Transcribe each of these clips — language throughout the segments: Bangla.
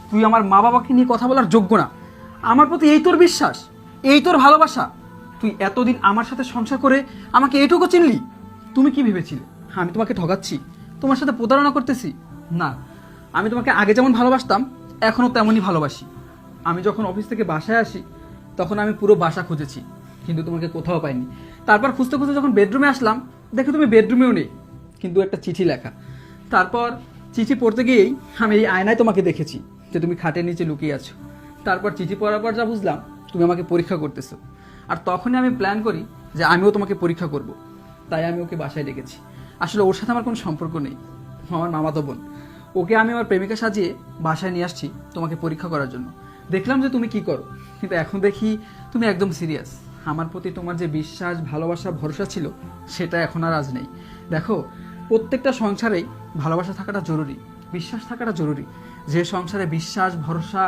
তুই আমার মা বাবাকে নিয়ে কথা বলার যোগ্য না। আমার প্রতি এই তোর বিশ্বাস, এই তোর ভালোবাসা? তুই এতদিন আমার সাথে সংসার করে আমাকে এইটুকু চিনলি? তুমি কি ভেবেছিলে আমি তোমাকে ঠকাচ্ছি, তোমার সাথে প্রতারণা করতেছি? না, আমি তোমাকে আগে যেমন ভালোবাসতাম এখনও তেমনই ভালোবাসি। আমি যখন অফিস থেকে বাসায় আসি তখন আমি পুরো বাসা খুঁজেছি, কিন্তু তোমাকে কোথাও পাইনি। তারপর খুঁজতে খুঁজতে যখন বেডরুমে আসলাম, দেখো তুমি বেডরুমেও নেই, কিন্তু একটা চিঠি লেখা। তারপর চিঠি পড়তে গিয়েই আমি এই আয়নায় তোমাকে দেখেছি যে তুমি খাটের নিচে লুকিয়ে আছো। তারপর চিঠি পড়ার পর যা বুঝলাম, তুমি আমাকে পরীক্ষা করতেছো। আর তখনই আমি প্ল্যান করি যে আমিও তোমাকে পরীক্ষা করব। তাই আমি ওকে বাসায় ডেকেছি। আসলে ওর সাথে আমার কোনো সম্পর্ক নেই, আমার মামাতো বোন। ওকে আমি আমার প্রেমিকা সাজিয়ে বাসায় নিয়ে আসছি তোমাকে পরীক্ষা করার জন্য। দেখলাম যে তুমি কি করো, কিন্তু এখন দেখি তুমি একদম সিরিয়াস। আমার প্রতি তোমার যে বিশ্বাস, ভালোবাসা, ভরসা ছিল, সেটা এখন আর আজ নেই। দেখো, প্রত্যেকটা সংসারেই ভালোবাসা থাকাটা জরুরি, বিশ্বাস থাকাটা জরুরি। যে সংসারে বিশ্বাস, ভরসা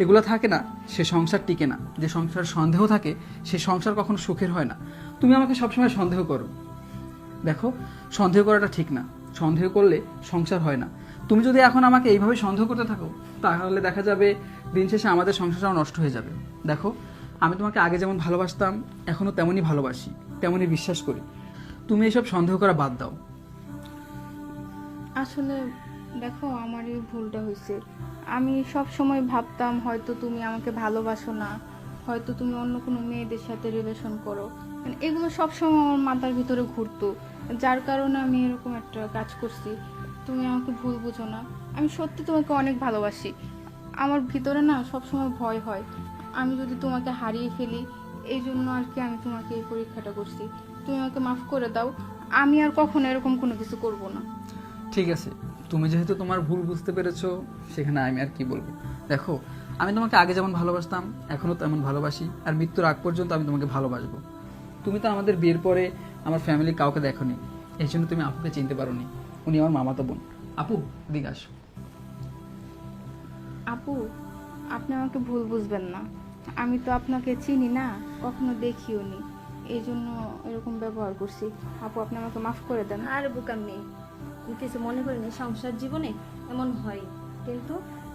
এগুলো থাকে না, সে সংসার টিকে না। যে সংসারে সন্দেহ থাকে, সে সংসার কখনো সুখের হয় না। তুমি আমাকে সবসময় সন্দেহ করো। দেখো, সন্দেহ করাটা ঠিক না। সন্দেহ করলে সংসার হয় না। তুমি যদি এখন আমাকে এইভাবে সন্দেহ করতে থাকো, তাহলে দেখা যাবে দিন শেষে আমাদের সংসারটাও নষ্ট হয়ে যাবে। দেখো, আমি তোমাকে আগে যেমন ভালোবাসতাম এখনও তেমনই ভালোবাসি, তেমনই বিশ্বাস করি। তুমি এসব সন্দেহ করা বাদ দাও। আসলে দেখো, আমার এই ভুলটা হয়েছে। আমি সব সময় ভাবতাম হয়তো তুমি আমাকে ভালোবাসো না, হয়তো তুমি অন্য কোনো মেয়েদের সাথে রিলেশন করো। মানে এগুলো সব সময় আমার মাথার ভিতরে ঘুরতো, যার কারণে আমি এরকম একটা কাজ করছি। তুমি আমাকে ভুল বুঝো না, আমি সত্যি তোমাকে অনেক ভালোবাসি। আমার ভিতরে না সব সময় ভয় হয় আমি যদি তোমাকে হারিয়ে ফেলি। এই জন্য আর কি আমি তোমাকে এই পরীক্ষাটা করছি। তুমি আমাকে মাফ করে দাও, আমি আর কখনো এরকম কোনো কিছু করব না। ঠিক আছে, তুমি যেহেতু তোমার ভুল বুঝতে পেরেছো, সেখানে আমি আর কি বলবো। দেখো, আমি তোমাকে আগে যেমন ভালোবাসতাম এখনও তেমন ভালোবাসি, আর মৃত্যুর আগ পর্যন্ত আমি তোমাকে ভালোবাসবো। তুমি তো আমাদের বিয়ের পরে আমার ফ্যামিলির কাউকে দেখোনি, এই জন্য তুমি আপুকে চিনতে পারোনি। উনি আমার মামাতো বোন। আপু, দিকে আসো। আপু, আপনি আমাকে ভুল বুঝবেন না। আমি তো আপনাকে চিনি না, কখনো দেখিও নি, এই জন্য এরকম ব্যবহার করছি। আপু, আপনি আমাকে মাফ করে দেন। আর বোকার মেয়ে, তুমি কিছু মনে করিনি। সংসার জীবনে এমন হয়, কিন্তু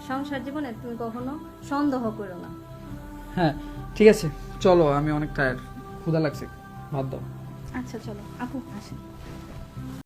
সংসার জীবনে তুমি কখনো সন্দেহ করো না। হ্যাঁ, ঠিক আছে, চলো, আমি অনেক টায়ার্ড, ক্ষুধা লাগছে, ভাত দাও। আচ্ছা চলো আপু, আসেন।